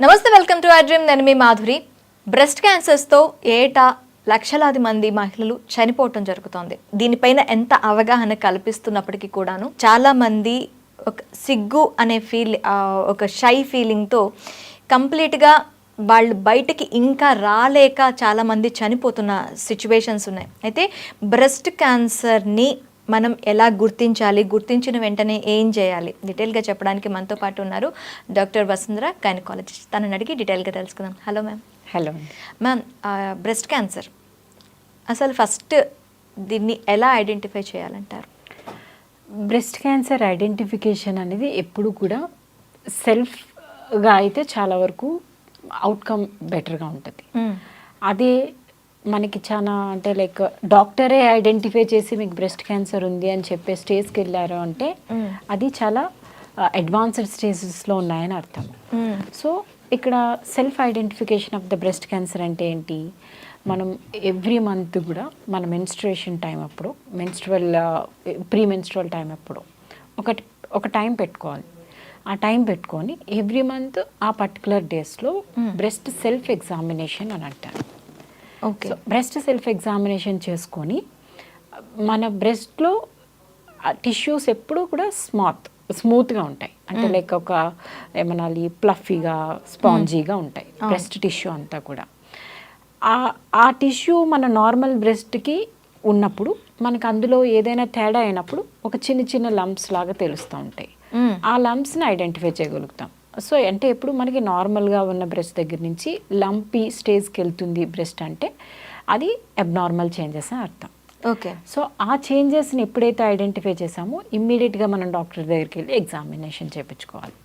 నమస్తే, welcome to I dream. నేను మీ Madhuri. Breast క్యాన్సర్స్తో ఏటా లక్షలాది మంది మహిళలు చనిపోవటం జరుగుతోంది. దీనిపైన ఎంత అవగాహన కల్పిస్తున్నప్పటికీ కూడాను చాలా మంది ఒక సిగ్గు అనే ఒక షై ఫీలింగ్తో కంప్లీట్గా వాళ్ళు బయటికి ఇంకా రాలేక చాలామంది చనిపోతున్న సిచ్యువేషన్స్ ఉన్నాయి. అయితే బ్రెస్ట్ క్యాన్సర్ని మనం ఎలా గుర్తించాలి, గుర్తించిన వెంటనే ఏం చేయాలి, డీటెయిల్గా చెప్పడానికి మనతో పాటు ఉన్నారు డాక్టర్ వసుంధర, గైనకాలజిస్ట్. తనని అడిగి డీటెయిల్గా తెలుసుకుందాం. Hello ma'am. Hello ma'am, breast cancer అసలు ఫస్ట్ దీన్ని ఎలా ఐడెంటిఫై చేయాలంటారు? బ్రెస్ట్ క్యాన్సర్ ఐడెంటిఫికేషన్ అనేది ఎప్పుడు కూడా సెల్ఫ్గా అయితే చాలా వరకు అవుట్కమ్ బెటర్గా ఉంటుంది. అదే మనకి చాలా అంటే లైక్ డాక్టరే ఐడెంటిఫై చేసి మీకు బ్రెస్ట్ క్యాన్సర్ ఉంది అని చెప్పే స్టేజ్కి వెళ్ళారు అంటే అది చాలా అడ్వాన్స్డ్ స్టేజెస్లో ఉన్నాయని అర్థం. సో ఇక్కడ self identification of the breast cancer అంటే ఏంటి, మనం ఎవ్రీ మంత్ కూడా మన మెన్స్ట్రుయేషన్ టైం అప్పుడు, ప్రీ మెన్స్ట్రువల్ టైం అప్పుడు ఒక టైం పెట్టుకోవాలి. ఆ టైం పెట్టుకొని ఎవ్రీ మంత్ ఆ పర్టికులర్ డేస్లో బ్రెస్ట్ సెల్ఫ్ ఎగ్జామినేషన్ అని అంటారు. Okay. So breast self examination చేసుకొని మన బ్రెస్ట్లో టిష్యూస్ ఎప్పుడూ కూడా స్మూత్గా ఉంటాయి. అంటే లైక్ ఒక ఏమనాలి ప్లఫీగా స్పాంజీగా ఉంటాయి బ్రెస్ట్ టిష్యూ అంతా కూడా. ఆ టిష్యూ మన నార్మల్ బ్రెస్ట్కి ఉన్నప్పుడు మనకు అందులో ఏదైనా తేడా అయినప్పుడు ఒక చిన్న చిన్న లంప్స్ లాగా తెలుస్తూ ఉంటాయి. ఆ లంప్స్ని ఐడెంటిఫై చేయగలుగుతాం. సో అంటే ఎప్పుడు మనకి నార్మల్గా ఉన్న బ్రెస్ట్ దగ్గర నుంచి లంపీ స్టేజ్కి వెళ్తుంది బ్రెస్ట్ అంటే అది అబ్నార్మల్ చేంజెస్ అని అర్థం. ఓకే. సో ఆ చేంజెస్ని ఎప్పుడైతే ఐడెంటిఫై చేసామో ఇమ్మీడియట్గా మనం డాక్టర్ దగ్గరికి వెళ్ళి ఎగ్జామినేషన్ చేయించుకోవాలి.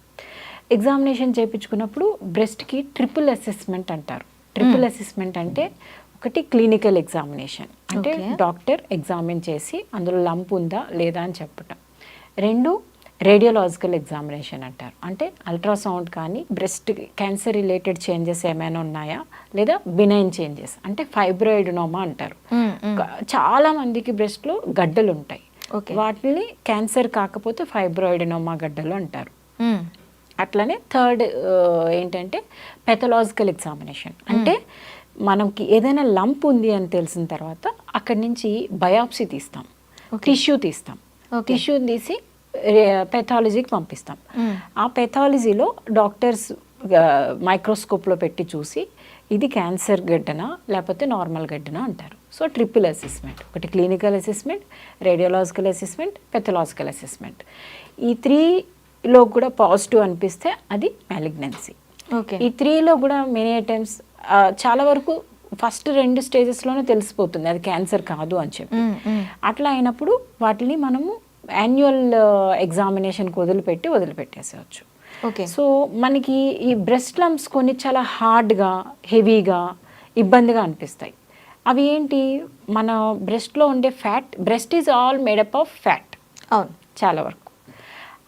ఎగ్జామినేషన్ చేయించుకున్నప్పుడు బ్రెస్ట్కి ట్రిపుల్ అసెస్మెంట్ అంటారు. ట్రిపుల్ అసెస్మెంట్ అంటే ఒకటి క్లినికల్ ఎగ్జామినేషన్, అంటే డాక్టర్ ఎగ్జామిన్ చేసి అందులో లంప్ ఉందా లేదా అని చెప్పటం. రెండు రేడియోలాజికల్ ఎగ్జామినేషన్ అంటారు, అంటే అల్ట్రాసౌండ్ కానీ బ్రెస్ట్ క్యాన్సర్ రిలేటెడ్ చేంజెస్ ఏమైనా ఉన్నాయా లేదా బినైన్ చేంజెస్ అంటే ఫైబ్రాయిడ్నోమా అంటారు. చాలా మందికి బ్రెస్ట్లో గడ్డలు ఉంటాయి, వాటిని క్యాన్సర్ కాకపోతే ఫైబ్రాయిడ్నోమా గడ్డలు అంటారు. అట్లనే థర్డ్ ఏంటంటే పెథలాజికల్ ఎగ్జామినేషన్, అంటే మనకి ఏదైనా లంప్ ఉంది అని తెలిసిన తర్వాత అక్కడి నుంచి బయాప్సీ తీస్తాం, టిష్యూ తీస్తాం. టిష్యూ తీసి పెథాలజీకి పంపిస్తాం. ఆ పెథాలజీలో డాక్టర్స్ మైక్రోస్కోప్లో పెట్టి చూసి ఇది క్యాన్సర్ గడ్డనా లేకపోతే నార్మల్ గడ్డనా అంటారు. సో ట్రిపుల్ అసెస్మెంట్, ఒకటి clinical assessment, radiological assessment, pathological assessment. ఈ 3లో కూడా పాజిటివ్ అనిపిస్తే అది మ్యాలిగ్నెన్సీ. ఈ 3లో కూడా మెనీ టైమ్స్ చాలా వరకు ఫస్ట్ 2 స్టేజెస్లోనే తెలిసిపోతుంది అది క్యాన్సర్ కాదు అని చెప్పి. అట్లా అయినప్పుడు వాటిని మనము యాన్యువల్ ఎగ్జామినేషన్కి వదిలిపెట్టేసేవచ్చు. సో మనకి ఈ బ్రెస్ట్ లంప్స్ కొన్ని చాలా హార్డ్గా, హెవీగా, ఇబ్బందిగా అనిపిస్తాయి. అవి ఏంటి, మన బ్రెస్ట్లో ఉండే fat, breast is all made up of fat. అవును, చాలా వరకు.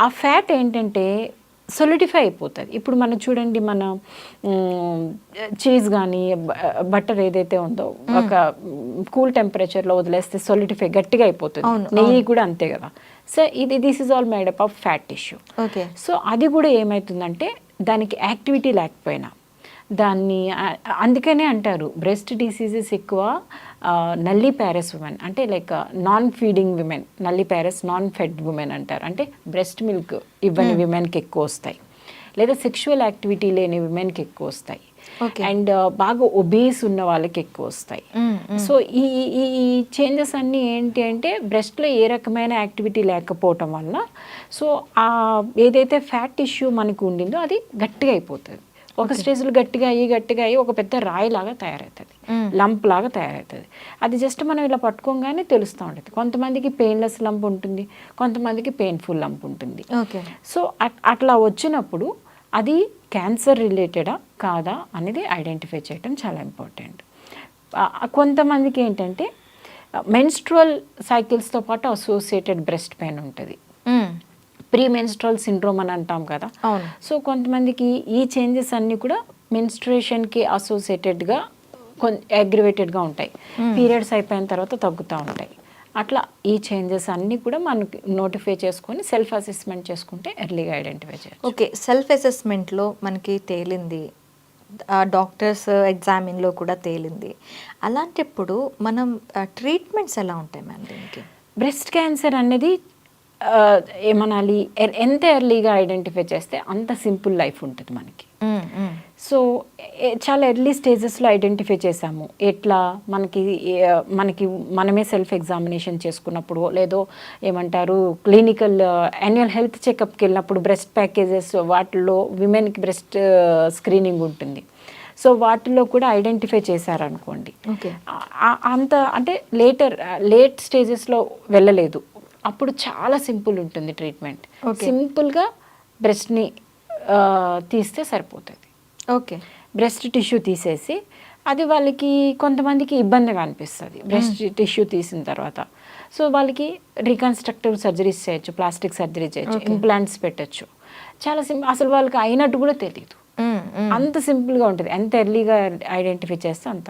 ఆ ఫ్యాట్ ఏంటంటే సొలిడిఫై అయిపోతుంది. ఇప్పుడు మనం చూడండి, మన చీజ్ కానీ బటర్ ఏదైతే ఉందో ఒక కూల్ టెంపరేచర్లో వదిలేస్తే సొలిడిఫై గట్టిగా అయిపోతుంది. నెయ్యి కూడా అంతే కదా. So this is all made up of fat tissue. Okay. So అది కూడా ఏమవుతుందంటే దానికి యాక్టివిటీ లేకపోయినా దాన్ని, అందుకనే అంటారు బ్రెస్ట్ డిసీజెస్ ఎక్కువ నల్లీ ప్యారెస్ ఉమెన్, అంటే like non feeding women, nulliparous non fed women అంటారు. అంటే బ్రెస్ట్ మిల్క్ ఇవ్వని విమెన్కి ఎక్కువ వస్తాయి, లేదా సెక్షువల్ యాక్టివిటీ లేని విమెన్కి ఎక్కువ వస్తాయి, అండ్ బాగా ఒబేస్ ఉన్న వాళ్ళకి ఎక్కువ వస్తాయి. సో ఈ చేంజెస్ అన్నీ ఏంటి అంటే బ్రెస్ట్లో ఏ రకమైన యాక్టివిటీ లేకపోవటం వల్ల సో ఏదైతే ఫ్యాట్ టిష్యూ మనకు ఉండిందో అది గట్టిగా అయిపోతుంది. ఒక స్టేజ్లో గట్టిగా అయ్యి ఒక పెద్ద రాయి లాగా తయారవుతుంది, లంప్ లాగా తయారవుతుంది. అది జస్ట్ మనం ఇలా పట్టుకోగానే తెలుస్తూ ఉంటుంది. కొంతమందికి పెయిన్లెస్ లంప్ ఉంటుంది, కొంతమందికి పెయిన్ఫుల్ లంప్ ఉంటుంది. సో అట్లా వచ్చినప్పుడు అది క్యాన్సర్ రిలేటెడా కాదా అనేది ఐడెంటిఫై చేయడం చాలా ఇంపార్టెంట్. కొంతమందికి ఏంటంటే మెన్స్ట్రువల్ సైకిల్స్తో పాటు అసోసియేటెడ్ బ్రెస్ట్ పెయిన్ ఉంటుంది, ప్రీ మెన్స్ట్రువల్ సిండ్రోమ్ అని అంటాం కదా. సో కొంతమందికి ఈ చేంజెస్ అన్నీ కూడా మెన్స్ట్రుయేషన్కి అసోసియేటెడ్గా అగ్రివేటెడ్గా ఉంటాయి. పీరియడ్స్ అయిపోయిన తర్వాత తగ్గుతూ ఉంటాయి. అట్లా ఈ చేంజెస్ అన్నీ కూడా మనకి నోటిఫై చేసుకొని సెల్ఫ్ అసెస్మెంట్ చేసుకుంటే ఎర్లీగా ఐడెంటిఫై చేయొచ్చు. ఓకే, సెల్ఫ్ అసెస్మెంట్లో మనకి తేలింది, డాక్టర్స్ ఎగ్జామిన్లో కూడా తేలింది, అలాంటప్పుడు మనం ట్రీట్మెంట్స్ ఎలా ఉంటాయి మ్యామ్ దీనికి? బ్రెస్ట్ క్యాన్సర్ అనేది ఏమనాలి, ఎంత ఎర్లీగా ఐడెంటిఫై చేస్తే అంత సింపుల్ లైఫ్ ఉంటుంది మనకి. సో చాలా ఎర్లీ స్టేజెస్లో ఐడెంటిఫై చేసాము. ఎట్లా మనకి మనమే సెల్ఫ్ ఎగ్జామినేషన్ చేసుకున్నప్పుడు, లేదో ఏమంటారు క్లినికల్ యాన్యువల్ హెల్త్ చెకప్కి వెళ్ళినప్పుడు, బ్రెస్ట్ ప్యాకేజెస్ వాటిల్లో విమెన్కి బ్రెస్ట్ స్క్రీనింగ్ ఉంటుంది. సో వాటిలో కూడా ఐడెంటిఫై చేశారనుకోండి, అంత అంటే లేట్ స్టేజెస్లో వెళ్ళలేదు, అప్పుడు చాలా సింపుల్ ఉంటుంది ట్రీట్మెంట్. సింపుల్గా బ్రెస్ట్ని తీస్తే సరిపోతుంది. ఓకే, బ్రెస్ట్ టిష్యూ తీసేసి, అది వాళ్ళకి కొంతమందికి ఇబ్బందిగా అనిపిస్తుంది బ్రెస్ట్ టిష్యూ తీసిన తర్వాత. సో వాళ్ళకి రీకన్స్ట్రక్టివ్ సర్జరీస్ చేయొచ్చు, ప్లాస్టిక్ సర్జరీ చేయొచ్చు, ఇంప్లాంట్స్ పెట్టచ్చు. చాలా అసలు వాళ్ళకి అయినట్టు కూడా తెలియదు, అంత సింపుల్గా ఉంటుంది ఎంత ఎర్లీగా ఐడెంటిఫై చేస్తే అంత.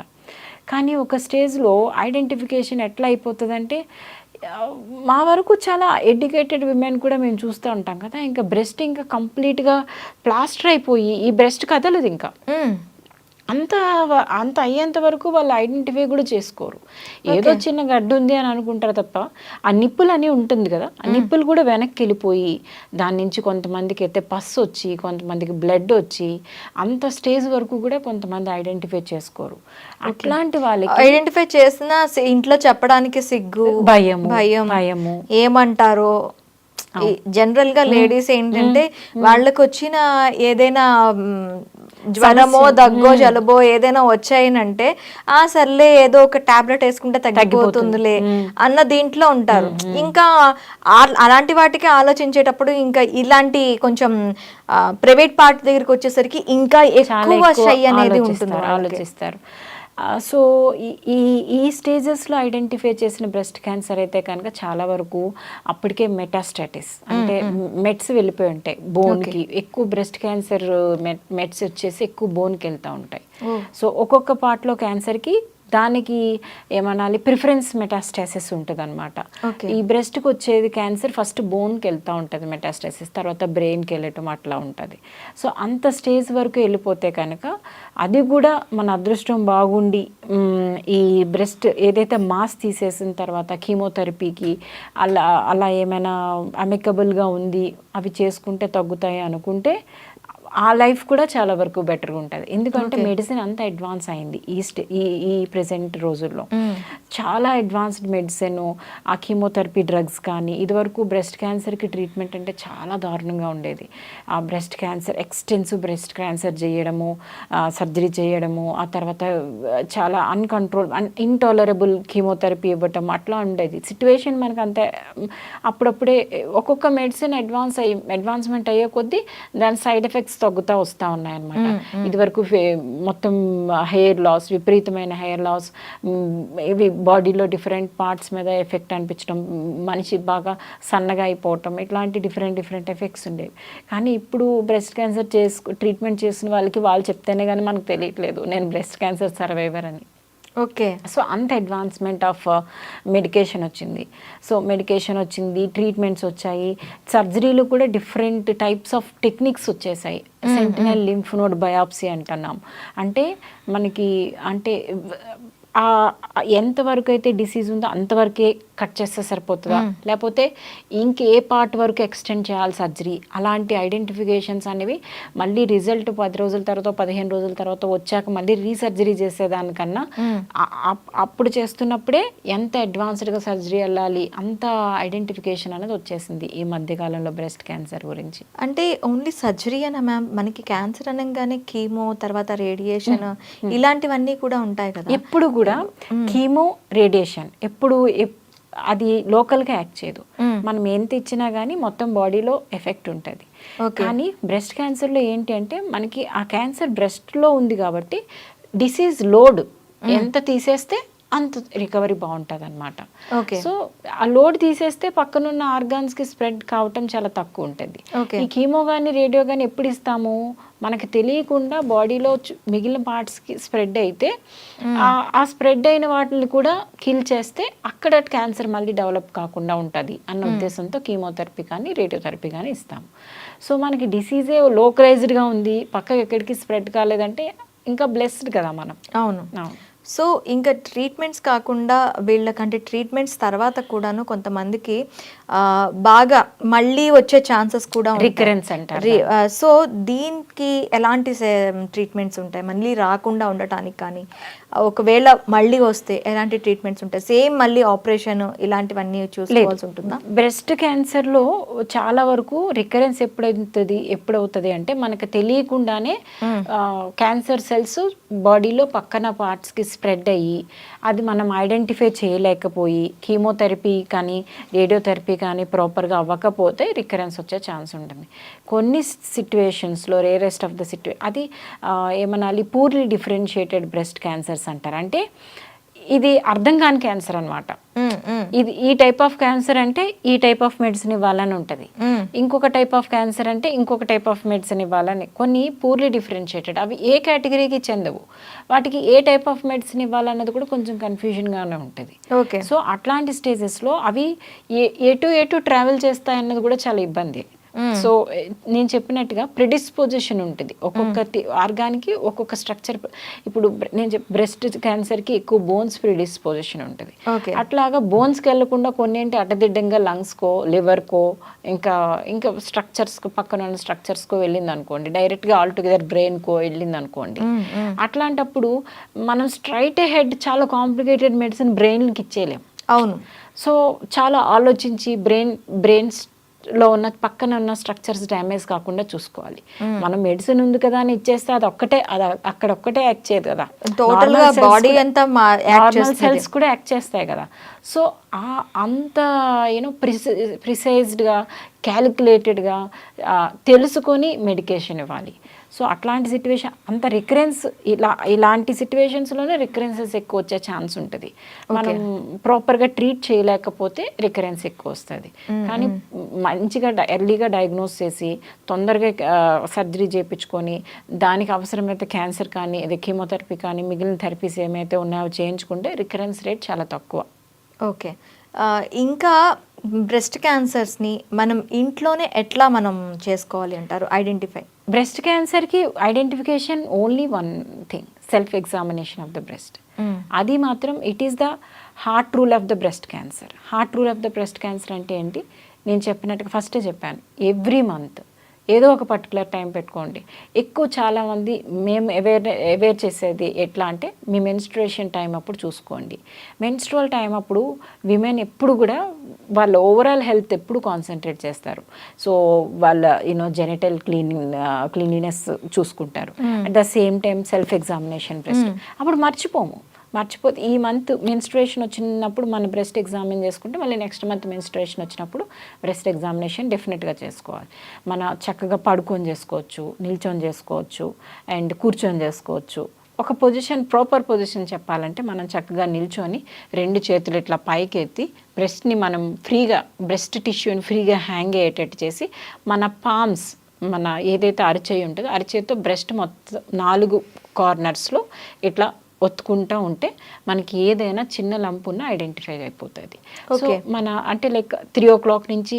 కానీ ఒక స్టేజ్లో ఐడెంటిఫికేషన్ ఎట్లా అయిపోతుందంటే, మా వరకు చాలా ఎడ్యుకేటెడ్ విమెన్ కూడా మేము చూస్తూ ఉంటాం కదా, ఇంకా బ్రెస్ట్ ఇంకా కంప్లీట్గా ప్లాస్టర్ అయిపోయి ఈ బ్రెస్ట్ కదలదు ఇంకా, అంత అయ్యేంత వరకు వాళ్ళు ఐడెంటిఫై కూడా చేసుకోరు. ఏదో చిన్న గడ్డ ఉంది అని అనుకుంటారు తప్ప, ఆ నిప్పులు అని ఉంటుంది కదా, ఆ నిప్పులు కూడా వెనక్కి వెళ్ళిపోయి దాని నుంచి కొంతమందికి అయితే పస్ వచ్చి, కొంతమందికి బ్లడ్ వచ్చి, అంత స్టేజ్ వరకు కూడా కొంతమంది ఐడెంటిఫై చేసుకోరు. అట్లాంటి వాళ్ళకి ఐడెంటిఫై చేసిన ఇంట్లో చెప్పడానికి సిగ్గు, భయము, ఏమంటారో. జనరల్ గా లేడీస్ ఏంటంటే వాళ్ళకి వచ్చిన ఏదైనా జ్వరమో దగ్గో జలుబో ఏదైనా వచ్చాయినంటే సర్లే ఏదో ఒక టాబ్లెట్ వేసుకుంటే తగ్గిపోతుందిలే అన్న దీంట్లో ఉంటారు. ఇంకా అలాంటి వాటికి ఆలోచించేటప్పుడు ఇంకా ఇలాంటి కొంచెం ప్రైవేట్ పార్ట్ దగ్గరికి వచ్చేసరికి ఇంకా ఎక్కువ షై అనేది ఉంటుంది, ఆలోచిస్తారు. సో ఈ స్టేజెస్లో ఐడెంటిఫై చేసిన బ్రెస్ట్ క్యాన్సర్ అయితే కనుక చాలా వరకు అప్పటికే మెటాస్టాటిస్ అంటే మెట్స్ వెళ్ళిపోయి ఉంటాయి బోన్కి. ఎక్కువ బ్రెస్ట్ క్యాన్సర్ మెట్స్ వచ్చేసి ఎక్కువ బోన్కి వెళ్తూ ఉంటాయి. సో ఒక్కొక్క పార్ట్లో క్యాన్సర్కి దానికి ఏమనాలి ప్రిఫరెన్స్ మెటాస్టాసిస్ ఉంటుంది అనమాట. ఈ బ్రెస్ట్కి వచ్చేది క్యాన్సర్ ఫస్ట్ బోన్కి వెళ్తూ ఉంటుంది మెటాస్టాసిస్, తర్వాత బ్రెయిన్కి వెళ్ళటం అట్లా ఉంటుంది. సో అంత స్టేజ్ వరకు వెళ్ళిపోతే కనుక అది కూడా మన అదృష్టం బాగుండి ఈ బ్రెస్ట్ ఏదైతే మాస్ తీసేసిన తర్వాత కీమోథెరపీకి అలా ఏమైనా అమికబుల్గా ఉంది, అవి చేసుకుంటే తగ్గుతాయి అనుకుంటే ఆ లైఫ్ కూడా చాలా వరకు బెటర్గా ఉంటుంది. ఎందుకంటే మెడిసిన్ అంతా అడ్వాన్స్ అయింది ఈ ప్రెసెంట్ రోజుల్లో. చాలా అడ్వాన్స్డ్ మెడిసిన్, ఆ కీమోథెరపీ డ్రగ్స్ కానీ, ఇదివరకు బ్రెస్ట్ క్యాన్సర్కి ట్రీట్మెంట్ అంటే చాలా దారుణంగా ఉండేది. ఆ breast cancer extensive breast cancer చేయడము, సర్జరీ చేయడము, ఆ తర్వాత చాలా ఇంటాలరబుల్ కీమోథెరపీ ఇవ్వటం అట్లా ఉండేది సిచ్యువేషన్. మనకు అంతే అప్పుడప్పుడే ఒక్కొక్క మెడిసిన్ అడ్వాన్స్మెంట్ అయ్యే కొద్దీ దాని సైడ్ ఎఫెక్ట్స్ తగ్గుతూ వస్తూ ఉన్నాయన్నమాట. ఇదివరకు మొత్తం హెయిర్ లాస్, విపరీతమైన హెయిర్ లాస్, ఇవి బాడీలో డిఫరెంట్ పార్ట్స్ మీద ఎఫెక్ట్ అనిపించడం, మనిషి బాగా సన్నగా అయిపోవటం, ఇట్లాంటి డిఫరెంట్ ఎఫెక్ట్స్ ఉండేవి. కానీ ఇప్పుడు బ్రెస్ట్ క్యాన్సర్ ట్రీట్మెంట్ చేసిన వాళ్ళకి వాళ్ళు చెప్తేనే కానీ మనకు తెలియట్లేదు నేను బ్రెస్ట్ క్యాన్సర్ సర్వైవర్ అని. ఓకే, సో అంత అడ్వాన్స్మెంట్ ఆఫ్ మెడికేషన్ వచ్చింది. సో మెడికేషన్ వచ్చింది, ట్రీట్మెంట్స్ వచ్చాయి, సర్జరీలు కూడా డిఫరెంట్ టైప్స్ ఆఫ్ టెక్నిక్స్ వచ్చేసాయి. సెంటినల్ లింఫ్ నోడ్ బయాప్సీ అంటున్నాం. అంటే మనకి అంటే ఎంతవరకు అయితే డిసీజ్ ఉందో అంతవరకే కట్ చేస్తే సరిపోతుందా, లేకపోతే ఇంకే పార్ట్ వరకు ఎక్స్టెండ్ చేయాలి సర్జరీ, అలాంటి ఐడెంటిఫికేషన్స్ అనేవి మళ్ళీ రిజల్ట్ 10 రోజుల తర్వాత 15 రోజుల తర్వాత వచ్చాక మళ్ళీ రీసర్జరీ చేసేదానికన్నా అప్పుడు చేస్తున్నప్పుడే ఎంత అడ్వాన్స్డ్గా సర్జరీ వెళ్ళాలి అంత ఐడెంటిఫికేషన్ అనేది వచ్చేసింది ఈ మధ్యకాలంలో బ్రెస్ట్ క్యాన్సర్ గురించి. అంటే ఓన్లీ సర్జరీ అనా మ్యామ్? మనకి క్యాన్సర్ అనగానే కీమో, తర్వాత రేడియేషన్, ఇలాంటివన్నీ కూడా ఉంటాయి కదా. ఎప్పుడు కూడా కీమో రేడియేషన్ ఎప్పుడు అది లోకల్గా యాక్ట్ చేయదు. మనం ఎంత ఇచ్చినా కానీ మొత్తం బాడీలో ఎఫెక్ట్ ఉంటుంది. కానీ బ్రెస్ట్ క్యాన్సర్లో ఏంటి అంటే మనకి ఆ క్యాన్సర్ బ్రెస్ట్లో ఉంది కాబట్టి డిసీజ్ లోడ్ ఎంత తీసేస్తే అంత రికవరీ బాగుంటుంది అనమాట. ఓకే. సో ఆ లోడ్ తీసేస్తే పక్కనున్న ఆర్గాన్స్కి స్ప్రెడ్ కావటం చాలా తక్కువ ఉంటుంది. ఓకే. ఈ కీమో కానీ రేడియో కానీ ఎప్పుడు ఇస్తాము, మనకి తెలియకుండా బాడీలో మిగిలిన పార్ట్స్కి స్ప్రెడ్ అయితే ఆ స్ప్రెడ్ అయిన వాటిని కూడా కిల్ చేస్తే అక్కడ క్యాన్సర్ మళ్ళీ డెవలప్ కాకుండా ఉంటుంది అన్న ఉద్దేశంతో కీమోథెరపీ కానీ రేడియోథెరపీ కానీ ఇస్తాము. సో మనకి డిసీజే లోకలైజ్డ్గా ఉంది, పక్కకి ఎక్కడికి స్ప్రెడ్ కాలేదంటే ఇంకా బ్లెస్డ్ కదా మనం. అవును. అవును. సో ఇంకా ట్రీట్మెంట్స్ కాకుండా వీళ్ళకంటే ట్రీట్మెంట్స్ తర్వాత కూడాను కొంతమందికి బాగా మళ్ళీ వచ్చే ఛాన్సెస్ కూడా రికరెన్స్ అంటారు. సో దీనికి ఎలాంటి ట్రీట్మెంట్స్ ఉంటాయి మళ్ళీ రాకుండా ఉండటానికి? కానీ ఒకవేళ మళ్ళీ వస్తే ఎలాంటి ట్రీట్మెంట్స్ ఉంటాయి? సేమ్ మళ్ళీ ఆపరేషన్ ఇలాంటివన్నీ చూసుకోవాల్సి ఉంటుందా? బ్రెస్ట్ క్యాన్సర్లో చాలా వరకు రికరెన్స్ ఎప్పుడవుతుంది అంటే మనకు తెలియకుండానే క్యాన్సర్ సెల్స్ బాడీలో పక్కన పార్ట్స్కి స్ప్రెడ్ అయ్యి అది మనం ఐడెంటిఫై చేయలేకపోయి కీమోథెరపీ కానీ రేడియోథెరపీ కానీ ప్రాపర్గా అవ్వకపోతే రికరెన్స్ వచ్చే ఛాన్స్ ఉంటుంది. కొన్ని సిట్యువేషన్స్లో రేరెస్ట్ ఆఫ్ ద అది ఏమనాలి పూర్లీ డిఫరెన్షియేటెడ్ బ్రెస్ట్ క్యాన్సర్స్ అంటారు. అంటే ఇది అర్థం కాని క్యాన్సర్ అనమాట. ఇది ఈ టైప్ ఆఫ్ క్యాన్సర్ అంటే ఈ టైప్ ఆఫ్ మెడిసిన్ ఇవ్వాలని ఉంటుంది, ఇంకొక టైప్ ఆఫ్ క్యాన్సర్ అంటే ఇంకొక టైప్ ఆఫ్ మెడిసిన్ ఇవ్వాలని. కొన్ని పూర్లీ డిఫరెన్షియేటెడ్, అవి ఏ కేటగిరీకి చెందవు, వాటికి ఏ టైప్ ఆఫ్ మెడిసిన్ ఇవ్వాలన్నది కూడా కొంచెం కన్ఫ్యూజన్గానే ఉంటుంది. ఓకే. సో అట్లాంటి స్టేజెస్లో అవి ఎటు ట్రావెల్ చేస్తాయన్నది కూడా చాలా ఇబ్బంది. సో నేను చెప్పినట్టుగా ప్రిడిస్పోజిషన్ ఉంటుంది ఒక్కొక్కటి ఆర్గాన్కి ఒక్కొక్క స్ట్రక్చర్. ఇప్పుడు నేను బ్రెస్ట్ క్యాన్సర్కి ఎక్కువ బోన్స్ ప్రిడిస్పోజిషన్ ఉంటుంది. అట్లాగా బోన్స్కి వెళ్ళకుండా కొన్ని ఏంటి అడ్డదిడ్డంగా లంగ్స్కో లివర్కో ఇంకా స్ట్రక్చర్స్కో పక్కన ఉన్న స్ట్రక్చర్స్కో వెళ్ళింది అనుకోండి, డైరెక్ట్గా ఆల్ టుగెదర్ బ్రెయిన్కో వెళ్ళింది అనుకోండి. అట్లాంటప్పుడు మనం స్ట్రైట్ హెడ్ చాలా కాంప్లికేటెడ్ మెడిసిన్ బ్రెయిన్కి ఇచ్చేయలేం. అవును. సో చాలా ఆలోచించి బ్రెయిన్స్ లో ఉన్న పక్కన ఉన్న స్ట్రక్చర్స్ డ్యామేజ్ కాకుండా చూసుకోవాలి. మనం మెడిసిన్ ఉంది కదా అని ఇచ్చేస్తే అది అక్కడ ఒక్కటే యాక్ట్ చేయదు కదా, బాడీ అంతా నార్మల్ సెల్స్ కూడా యాక్ట్ చేస్తాయి కదా. సో అంత ప్రిసైజ్డ్గా క్యాలిక్యులేటెడ్గా తెలుసుకొని మెడికేషన్ ఇవ్వాలి. సో అట్లాంటి సిట్యువేషన్ అంత రికరెన్స్ ఇలాంటి సిట్యువేషన్స్లోనే రికరెన్సెస్ ఎక్కువ వచ్చే ఛాన్స్ ఉంటుంది. మనం ప్రాపర్గా ట్రీట్ చేయలేకపోతే రికరెన్స్ ఎక్కువ వస్తుంది. కానీ మంచిగా ఎర్లీగా డయాగ్నోస్ చేసి తొందరగా సర్జరీ చేయించుకొని దానికి అవసరమైతే క్యాన్సర్ కానీ ఇది కీమోథెరపీ కానీ మిగిలిన థెరపీస్ ఏమైతే ఉన్నాయో చేయించుకుంటే రికరెన్స్ రేట్ చాలా తక్కువ. ఓకే. ఇంకా బ్రెస్ట్ క్యాన్సర్స్ని మనం ఇంట్లోనే ఎట్లా మనం చేసుకోవాలి అంటారు ఐడెంటిఫై? బ్రెస్ట్ క్యాన్సర్కి identification only one thing, self examination of the breast. అది మాత్రం it is the heart rule of the breast cancer. Heart rule of the breast cancer అంటే ఏంటి, నేను చెప్పినట్టుగా ఫస్టే చెప్పాను, ఎవ్రీ మంత్ ఏదో ఒక పర్టికులర్ టైం పెట్టుకోండి. ఎక్కువ చాలామంది మేము అవేర్ చేసేది ఎట్లా అంటే మీ మెన్స్ట్రుయేషన్ టైం అప్పుడు చూసుకోండి. మెన్స్ట్రువల్ టైం అప్పుడు విమెన్ ఎప్పుడు కూడా వాళ్ళ ఓవరాల్ హెల్త్ ఎప్పుడు కాన్సన్ట్రేట్ చేస్తారు. సో వాళ్ళ జెనిటల్ క్లీనినెస్ చూసుకుంటారు. At the same time self examination breast అప్పుడు మర్చిపోతే ఈ మంత్ మెన్స్ట్రుయేషన్ వచ్చినప్పుడు మన బ్రెస్ట్ ఎగ్జామిన్ చేసుకుంటే మళ్ళీ నెక్స్ట్ మంత్ మెన్స్ట్రుయేషన్ వచ్చినప్పుడు బ్రెస్ట్ ఎగ్జామినేషన్ డెఫినెట్గా చేసుకోవాలి. మన చక్కగా పడుకొని చేసుకోవచ్చు, నిల్చొని చేసుకోవచ్చు అండ్ కూర్చొని చేసుకోవచ్చు. ఒక పొజిషన్ ప్రాపర్ పొజిషన్ చెప్పాలంటే మనం చక్కగా నిల్చొని రెండు చేతులు ఇట్లా పైకి ఎత్తి బ్రెస్ట్ని మనం ఫ్రీగా బ్రెస్ట్ టిష్యూని ఫ్రీగా హ్యాంగ్ అయ్యేటట్టు చేసి మన పామ్స్ మన ఏదైతే అరిచేయి ఉంటుందో అరిచేయితో బ్రెస్ట్ మొత్తం 4 కార్నర్స్లో ఇట్లా ఒత్తుకుంటూ ఉంటే మనకి ఏదైనా చిన్న లంపు ఉన్నా ఐడెంటిఫై అయిపోతుంది. సో మన అంటే లైక్ 3 o'clock నుంచి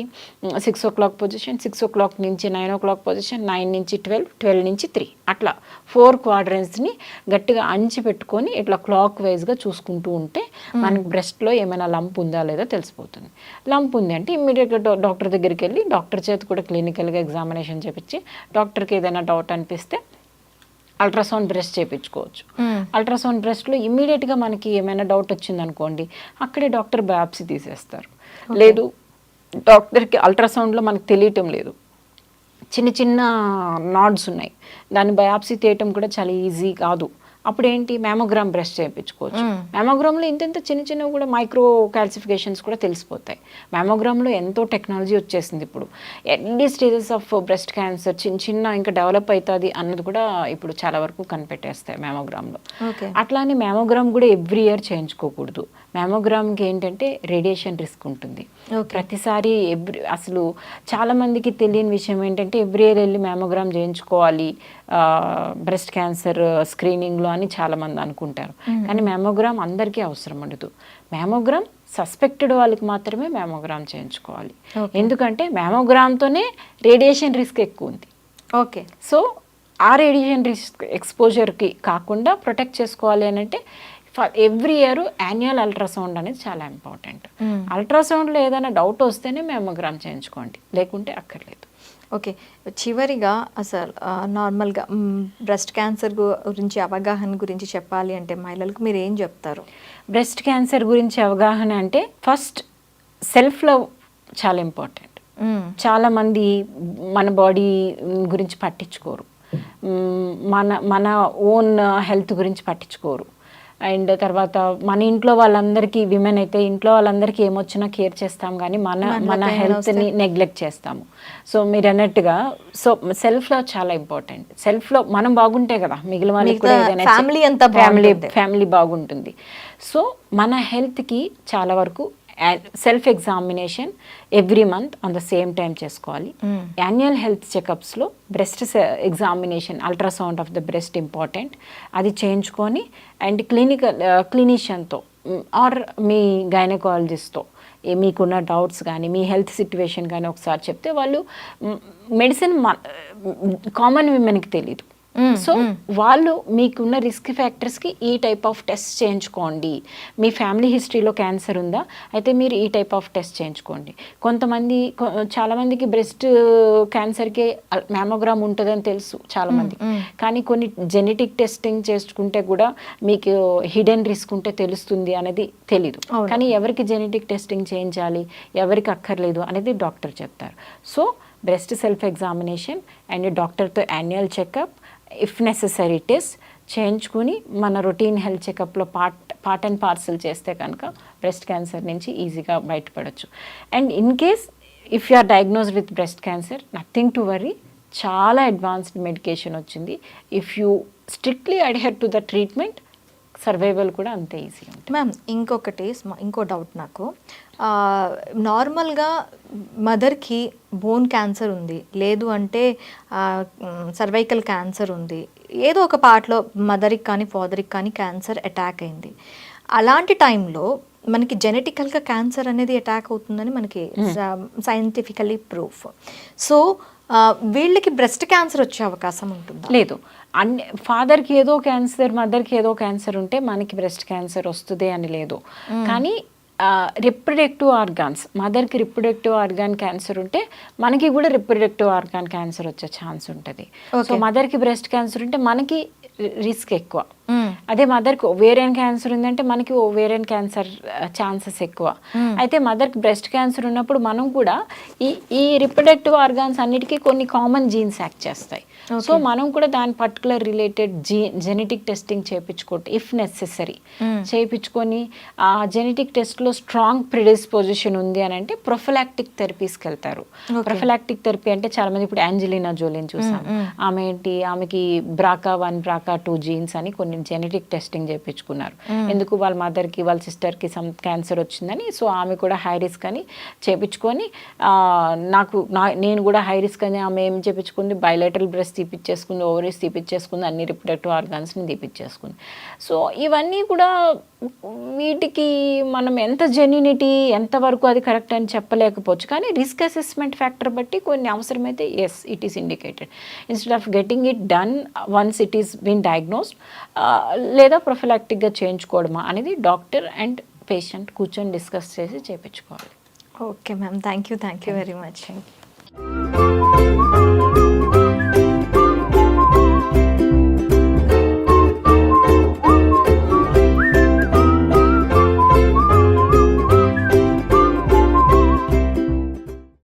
6 o'clock పొజిషన్, 6 o'clock నుంచి 9 o'clock పొజిషన్, 9 నుంచి 12, 12 నుంచి 3 అట్లా 4 quadrantsని గట్టిగా అంచి పెట్టుకొని ఇట్లా క్లాక్ వైజ్గా చూసుకుంటూ ఉంటే మనకి బ్రెస్ట్లో ఏమైనా లంప్ ఉందా లేదా తెలిసిపోతుంది. లంప్ ఉంది అంటే ఇమ్మీడియట్గా డాక్టర్ దగ్గరికి వెళ్ళి డాక్టర్ చేతి కూడా క్లినికల్గా ఎగ్జామినేషన్ చేపించి డాక్టర్కి ఏదైనా డౌట్ అనిపిస్తే అల్ట్రాసౌండ్ బ్రెస్ట్ చేయించుకోవచ్చు. అల్ట్రాసౌండ్ బ్రెస్ట్లో ఇమ్మీడియట్గా మనకి ఏమైనా డౌట్ వచ్చిందనుకోండి అక్కడే డాక్టర్ బయాప్సీ తీసేస్తారు. లేదు డాక్టర్కి అల్ట్రాసౌండ్లో మనకు తెలియటం లేదు, చిన్న నాడ్స్ ఉన్నాయి, దాన్ని బయాప్సీ తీయటం కూడా చాలా ఈజీ కాదు, అప్పుడు ఏంటి మ్యామోగ్రామ్ బ్రెస్ట్ చేయించుకోవచ్చు. మ్యామోగ్రామ్లో ఇంత చిన్న చిన్నవి కూడా మైక్రో క్యాల్సిఫికేషన్స్ కూడా తెలిసిపోతాయి. మ్యామోగ్రామ్లో ఎంతో టెక్నాలజీ వచ్చేసింది ఇప్పుడు. Early stages of breast cancer చిన్న ఇంకా డెవలప్ అవుతుంది అన్నది కూడా ఇప్పుడు చాలా వరకు కనిపెట్టేస్తాయి మ్యామోగ్రామ్లో. అట్లానే మ్యామోగ్రామ్ కూడా ఎవ్రీ ఇయర్ చేయించుకోకూడదు. మ్యామోగ్రామ్కి ఏంటంటే రేడియేషన్ రిస్క్ ఉంటుంది. ప్రతిసారి అసలు చాలా మందికి తెలియని విషయం ఏంటంటే ఎవ్రీ ఇయర్ వెళ్ళి మ్యామోగ్రామ్ చేయించుకోవాలి బ్రెస్ట్ క్యాన్సర్ స్క్రీనింగ్లో అని చాలామంది అనుకుంటారు. కానీ మ్యామోగ్రామ్ అందరికీ అవసరం ఉండదు. మ్యామోగ్రామ్ సస్పెక్టెడ్ వాళ్ళకి మాత్రమే మ్యామోగ్రామ్ చేయించుకోవాలి. ఎందుకంటే మ్యామోగ్రామ్తోనే రేడియేషన్ రిస్క్ ఎక్కువ ఉంది. ఓకే, సో ఆ రేడియేషన్ రిస్క్ ఎక్స్పోజర్కి కాకుండా ప్రొటెక్ట్ చేసుకోవాలి అని అంటే ఎవ్రీ ఇయర్ యాన్యువల్ అల్ట్రాసౌండ్ అనేది చాలా ఇంపార్టెంట్. అల్ట్రాసౌండ్లో ఏదైనా డౌట్ వస్తేనే మ్యామోగ్రామ్ చేయించుకోండి, లేకుంటే అక్కర్లేదు. ఓకే, చివరిగా అసలు నార్మల్గా బ్రెస్ట్ క్యాన్సర్ గురించి అవగాహన గురించి చెప్పాలి అంటే మహిళలకు మీరు ఏం చెప్తారు? బ్రెస్ట్ క్యాన్సర్ గురించి అవగాహన అంటే ఫస్ట్ సెల్ఫ్ లవ్ చాలా ఇంపార్టెంట్. చాలామంది మన బాడీ గురించి పట్టించుకోరు, మన ఓన్ హెల్త్ గురించి పట్టించుకోరు. అండ్ తర్వాత మన ఇంట్లో వాళ్ళందరికీ, విమెన్ అయితే ఇంట్లో వాళ్ళందరికీ ఏమొచ్చినా కేర్ చేస్తాం, కానీ మన హెల్త్ని నెగ్లెక్ట్ చేస్తాము. సో మీరు అన్నట్టుగా సో సెల్ఫ్ లవ్ చాలా ఇంపార్టెంట్. సెల్ఫ్ లవ్ మనం బాగుంటే కదా మిగిలిన వాళ్ళకి కూడా ఏదైనా ఫ్యామిలీ బాగుంటుంది. సో మన హెల్త్కి చాలా వరకు self examination every month on the same time చేసుకోవాలి. యాన్యువల్ హెల్త్ చెకప్స్లో breast examination, ultrasound of the breast important, అది చేయించుకొని అండ్ క్లినిషియన్తో ఆర్ మీ గైనకాలజిస్ట్తో మీకున్న డౌట్స్ కానీ మీ హెల్త్ సిట్యువేషన్ కానీ ఒకసారి చెప్తే వాళ్ళు మెడిసిన్ కామన్ విమెన్కి తెలీదు. సో వాళ్ళు మీకున్న రిస్క్ ఫ్యాక్టర్స్కి ఈ టైప్ ఆఫ్ టెస్ట్ చేయించుకోండి. మీ ఫ్యామిలీ హిస్టరీలో క్యాన్సర్ ఉందా, అయితే మీరు ఈ టైప్ ఆఫ్ టెస్ట్ చేయించుకోండి. చాలామందికి బ్రెస్ట్ క్యాన్సర్కి మ్యామోగ్రామ్ ఉంటుందని తెలుసు చాలామంది, కానీ కొన్ని జెనెటిక్ టెస్టింగ్ చేసుకుంటే కూడా మీకు హిడెన్ రిస్క్ ఉంటే తెలుస్తుంది అనేది తెలీదు. కానీ ఎవరికి జెనెటిక్ టెస్టింగ్ చేయించాలి, ఎవరికి అక్కర్లేదు అనేది డాక్టర్ చెప్తారు. So breast self examination and డాక్టర్తో annual checkup, if necessary test చేయించుకుని మన రొటీన్ హెల్త్ చెకప్లో పార్ట్ అండ్ పార్సల్ చేస్తే కనుక బ్రెస్ట్ క్యాన్సర్ నుంచి ఈజీగా బయటపడవచ్చు. And in case if you are diagnosed with breast cancer, nothing to worry, చాలా అడ్వాన్స్డ్ మెడికేషన్ వచ్చింది. If you strictly adhere to the treatment, survival కూడా అంతే ఈజీ ఉంటుంది. మ్యామ్ ఇంకో డౌట్ నాకు, నార్మల్గా మదర్కి బోన్ క్యాన్సర్ ఉంది, లేదు అంటే సర్వైకల్ క్యాన్సర్ ఉంది, ఏదో ఒక పార్ట్లో మదర్కి కానీ ఫాదర్కి కానీ క్యాన్సర్ అటాక్ అయింది. అలాంటి టైంలో మనకి జెనెటికల్గా క్యాన్సర్ అనేది అటాక్ అవుతుందని మనకి సైంటిఫికలీ ప్రూఫ్. సో వీళ్ళకి బ్రెస్ట్ క్యాన్సర్ వచ్చే అవకాశం ఉంటుందా? లేదు. ఫాదర్కి ఏదో క్యాన్సర్, మదర్కి ఏదో క్యాన్సర్ ఉంటే మనకి బ్రెస్ట్ క్యాన్సర్ వస్తుంది అని లేదు. కానీ రిప్రొడక్టివ్ ఆర్గాన్స్, మదర్కి రిప్రొడక్టివ్ ఆర్గాన్ క్యాన్సర్ ఉంటే మనకి కూడా రిప్రొడక్టివ్ ఆర్గాన్ క్యాన్సర్ వచ్చే ఛాన్స్ ఉంటుంది. సో మదర్కి బ్రెస్ట్ క్యాన్సర్ ఉంటే మనకి రిస్క్ ఎక్కువ. అదే మదర్కి ఓవేరియన్ క్యాన్సర్ ఉందంటే మనకి ఓవేరియన్ క్యాన్సర్ ఛాన్సెస్ ఎక్కువ. అయితే మదర్కి బ్రెస్ట్ క్యాన్సర్ ఉన్నప్పుడు మనం కూడా ఈ రిప్రొడక్టివ్ ఆర్గాన్స్ అన్నిటికీ కొన్ని కామన్ జీన్స్ యాక్ట్ చేస్తాయి. సో మనం కూడా దాని పర్టికులర్ రిలేటెడ్ జెనెటిక్ టెస్టింగ్ చేయించుకోండి ఇఫ్ నెసెసరీ. చేయించుకొని ఆ జెనెటిక్ టెస్ట్లో స్ట్రాంగ్ ప్రిడిస్పోజిషన్ ఉంది అని అంటే ప్రొఫిలాక్టిక్ థెరపీస్కి వెళ్తారు. ప్రొఫిలాక్టిక్ థెరపీ అంటే చాలా మంది ఇప్పుడు యాంజెలినా జోలిని చూసాం, ఆమెకి BRCA1 BRCA2 జీన్స్ అని కొన్ని జెనెటిక్ టెస్టింగ్ చేయించుకున్నారు. ఎందుకు వాళ్ళ మదర్కి వాళ్ళ సిస్టర్కి సమ్ క్యాన్సర్ వచ్చిందని. సో ఆమె కూడా హై రిస్క్ అని చేయించుకొని నేను కూడా హై రిస్క్ అని ఆమె ఏం చేయించుకుంది, బైలేటరల్ బ్రెస్ట్ తీపిచ్చేసుకుంది, ఓవరీస్ తీపిచ్చేసుకుంది, అన్ని రిప్రొడక్టివ్ ఆర్గాన్స్ని తీపిచ్చేసుకుంది. సో ఇవన్నీ కూడా వీటికి మనం ఎంత జెన్యూనిటీ ఎంతవరకు అది కరెక్ట్ అని చెప్పలేకపోవచ్చు. కానీ రిస్క్ అసెస్మెంట్ ఫ్యాక్టర్ బట్టి కొన్ని అవసరమైతే as it is indicated. Instead of getting it done once it is been diagnosed, లేదా ప్రొఫిలాక్టిక్గా చేయించుకోవడమా అనేది డాక్టర్ అండ్ పేషెంట్ కూర్చొని డిస్కస్ చేసి చేయించుకోవాలి. Okay ma'am, thank you very much.